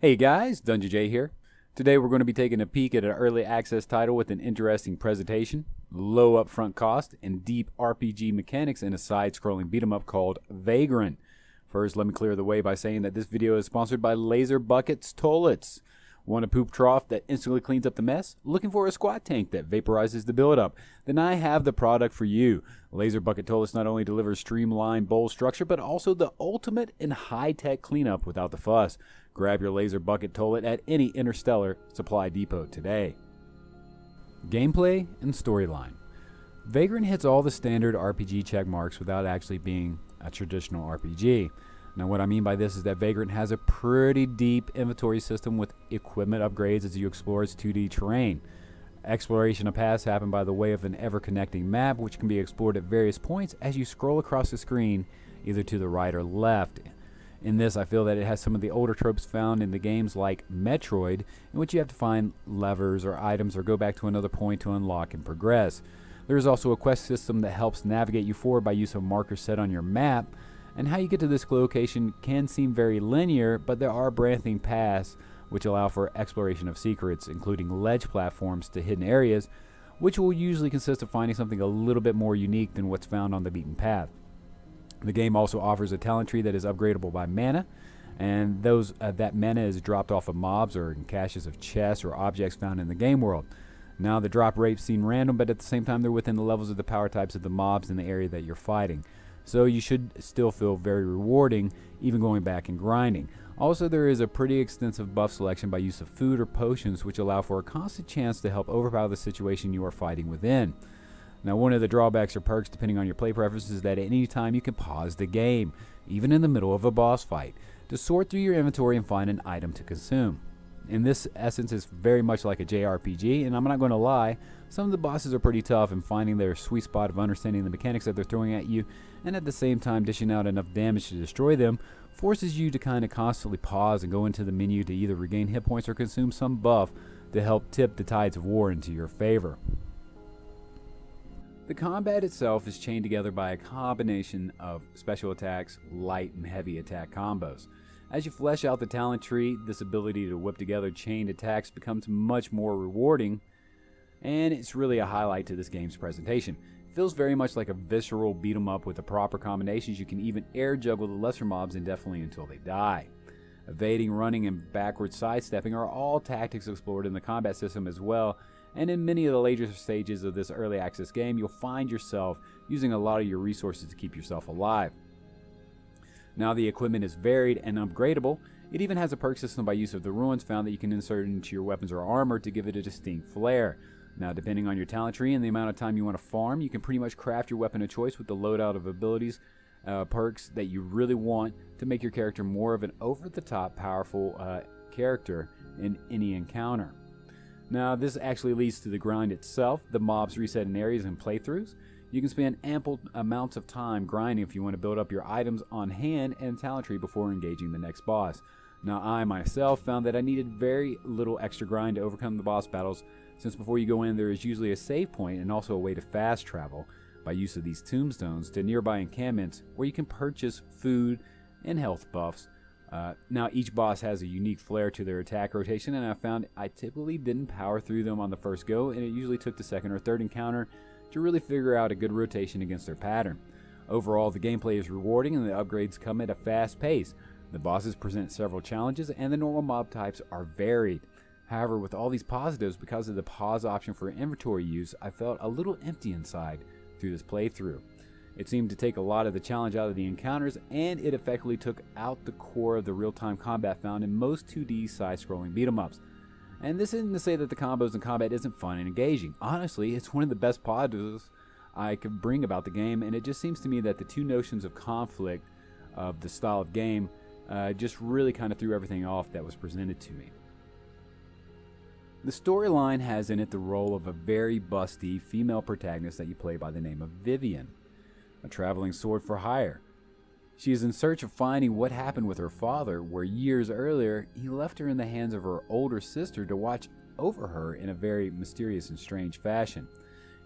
Hey guys, Dungeon J here. Today we're going to be taking a peek at an early access title with an interesting presentation, low upfront cost, and deep RPG mechanics in a side-scrolling beat-em-up called Vagrant. First, let me clear the way by saying that this video is sponsored by Laser Buckets Toilets. Want a poop trough that instantly cleans up the mess? Looking for a squat tank that vaporizes the buildup? Then I have the product for you. Laser Bucket Toilets not only delivers streamlined bowl structure, but also the ultimate in high-tech cleanup without the fuss. Grab your Laser Bucket Toilet at any Interstellar Supply Depot today. Gameplay and storyline. Vagrant hits all the standard RPG check marks without actually being a traditional RPG. Now what I mean by this is that Vagrant has a pretty deep inventory system with equipment upgrades as you explore its 2D terrain. Exploration of paths happen by the way of an ever-connecting map which can be explored at various points as you scroll across the screen either to the right or left. In this, I feel that it has some of the older tropes found in the games like Metroid, in which you have to find levers or items or go back to another point to unlock and progress. There is also a quest system that helps navigate you forward by use of markers set on your map, and how you get to this location can seem very linear, but there are branching paths which allow for exploration of secrets, including ledge platforms to hidden areas, which will usually consist of finding something a little bit more unique than what's found on the beaten path. The game also offers a talent tree that is upgradable by mana, and that mana is dropped off of mobs or in caches of chests or objects found in the game world. Now the drop rates seem random, but at the same time they're within the levels of the power types of the mobs in the area that you're fighting. So you should still feel very rewarding, even going back and grinding. Also, there is a pretty extensive buff selection by use of food or potions which allow for a constant chance to help overpower the situation you are fighting within. Now, one of the drawbacks or perks, depending on your play preferences, is that at any time you can pause the game, even in the middle of a boss fight, to sort through your inventory and find an item to consume. In this essence, it's very much like a JRPG, and I'm not going to lie, some of the bosses are pretty tough, and finding their sweet spot of understanding the mechanics that they're throwing at you, and at the same time dishing out enough damage to destroy them, forces you to kind of constantly pause and go into the menu to either regain hit points or consume some buff to help tip the tides of war into your favor. The combat itself is chained together by a combination of special attacks, light and heavy attack combos. As you flesh out the talent tree, this ability to whip together chained attacks becomes much more rewarding, and it's really a highlight to this game's presentation. It feels very much like a visceral beat 'em up with the proper combinations. You can even air juggle the lesser mobs indefinitely until they die. Evading, running, and backward sidestepping are all tactics explored in the combat system as well, and in many of the later stages of this early access game, you'll find yourself using a lot of your resources to keep yourself alive. Now the equipment is varied and upgradable. It even has a perk system by use of the ruins found that you can insert into your weapons or armor to give it a distinct flair. Now depending on your talent tree and the amount of time you want to farm, you can pretty much craft your weapon of choice with the loadout of abilities, perks that you really want to make your character more of an over-the-top powerful character in any encounter. Now this actually leads to the grind itself. The mobs reset in areas and playthroughs. You can spend ample amounts of time grinding if you want to build up your items on hand and talent tree before engaging the next boss. Now I myself found that I needed very little extra grind to overcome the boss battles, since before you go in there is usually a save point and also a way to fast travel by use of these tombstones to nearby encampments where you can purchase food and health buffs. Now each boss has a unique flair to their attack rotation, and I found I typically didn't power through them on the first go, and it usually took the second or third encounter to really figure out a good rotation against their pattern. Overall, the gameplay is rewarding and the upgrades come at a fast pace. The bosses present several challenges and the normal mob types are varied. However, with all these positives, because of the pause option for inventory use, I felt a little empty inside through this playthrough. It seemed to take a lot of the challenge out of the encounters, and it effectively took out the core of the real-time combat found in most 2D side-scrolling beat-em-ups. And this isn't to say that the combos in combat isn't fun and engaging. Honestly, it's one of the best positives I could bring about the game, and it just seems to me that the two notions of conflict of the style of game just really kind of threw everything off that was presented to me. The storyline has in it the role of a very busty female protagonist that you play by the name of Vivian, a traveling sword for hire. She is in search of finding what happened with her father, where years earlier he left her in the hands of her older sister to watch over her in a very mysterious and strange fashion.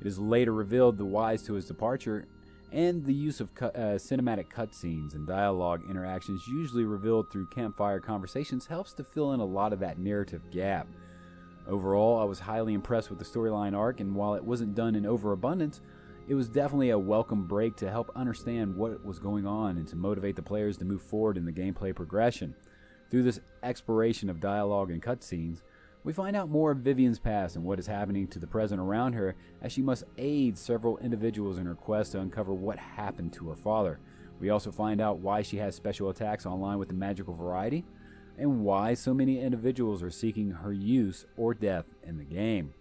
It is later revealed the whys to his departure and the use of cinematic cutscenes and dialogue interactions usually revealed through campfire conversations helps to fill in a lot of that narrative gap. Overall, I was highly impressed with the storyline arc, and while it wasn't done in overabundance, it was definitely a welcome break to help understand what was going on and to motivate the players to move forward in the gameplay progression. Through this exploration of dialogue and cutscenes, we find out more of Vivian's past and what is happening to the present around her as she must aid several individuals in her quest to uncover what happened to her father. We also find out why she has special attacks online with the magical variety, and why so many individuals are seeking her use or death in the game.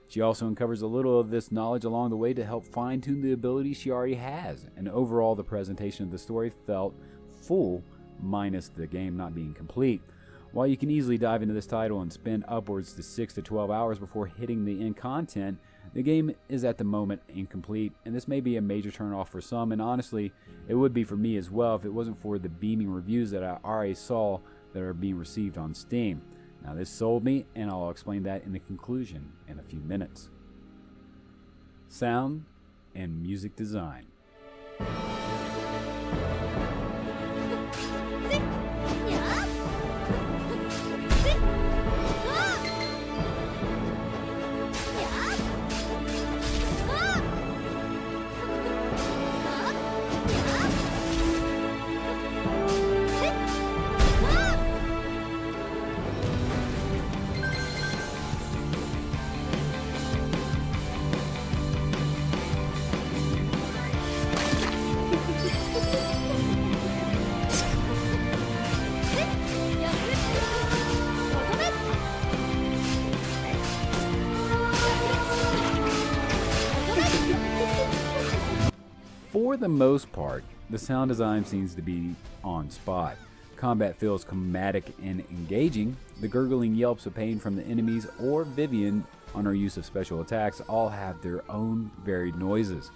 She also uncovers a little of this knowledge along the way to help fine-tune the abilities she already has, and overall the presentation of the story felt full, minus the game not being complete. While you can easily dive into this title and spend upwards to 6 to 12 hours before hitting the end content, the game is at the moment incomplete, and this may be a major turnoff for some, and honestly, it would be for me as well if it wasn't for the beaming reviews that I already saw that are being received on Steam. Now this sold me, and I'll explain that in the conclusion in a few minutes. Sound and music design. For the most part, the sound design seems to be on spot. Combat feels combatic and engaging. The gurgling yelps of pain from the enemies or Vivian on her use of special attacks all have their own varied noises.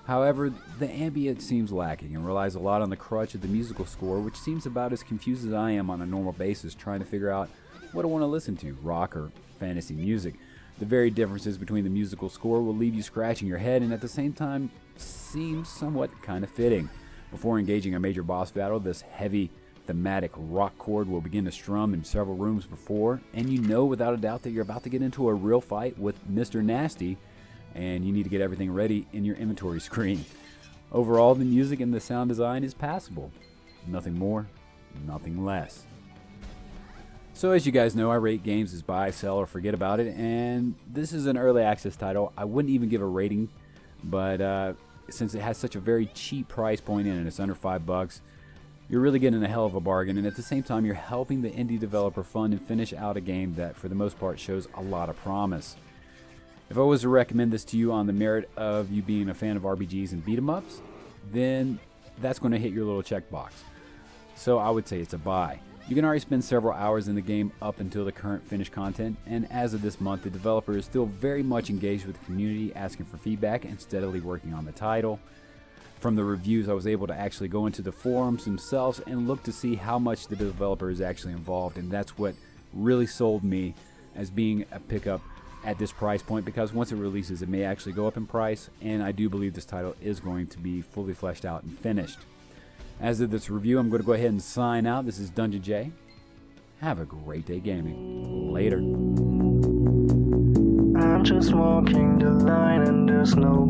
However, the ambient seems lacking and relies a lot on the crutch of the musical score, which seems about as confused as I am on a normal basis trying to figure out what I want to listen to, rock or fantasy music. The varied differences between the musical score will leave you scratching your head and at the same time seems somewhat kind of fitting. Before engaging a major boss battle, this heavy thematic rock chord will begin to strum in several rooms before, and you know without a doubt that you're about to get into a real fight with Mr. Nasty, and you need to get everything ready in your inventory screen. Overall, the music and the sound design is passable. Nothing more, nothing less. So as you guys know, I rate games as buy, sell, or forget about it, and this is an early access title. I wouldn't even give a rating, but since it has such a very cheap price point in it, it's under $5, you're really getting a hell of a bargain, and at the same time you're helping the indie developer fund and finish out a game that for the most part shows a lot of promise. If I was to recommend this to you on the merit of you being a fan of RPGs and beat 'em ups, then that's going to hit your little checkbox. So I would say it's a buy. You can already spend several hours in the game up until the current finished content, and as of this month, the developer is still very much engaged with the community, asking for feedback and steadily working on the title. From the reviews, I was able to actually go into the forums themselves and look to see how much the developer is actually involved, and that's what really sold me as being a pickup at this price point, because once it releases, it may actually go up in price, and I do believe this title is going to be fully fleshed out and finished. As of this review, I'm going to go ahead and sign out. This is Dungeon J. Have a great day gaming. Later. I'm just walking the line and there's no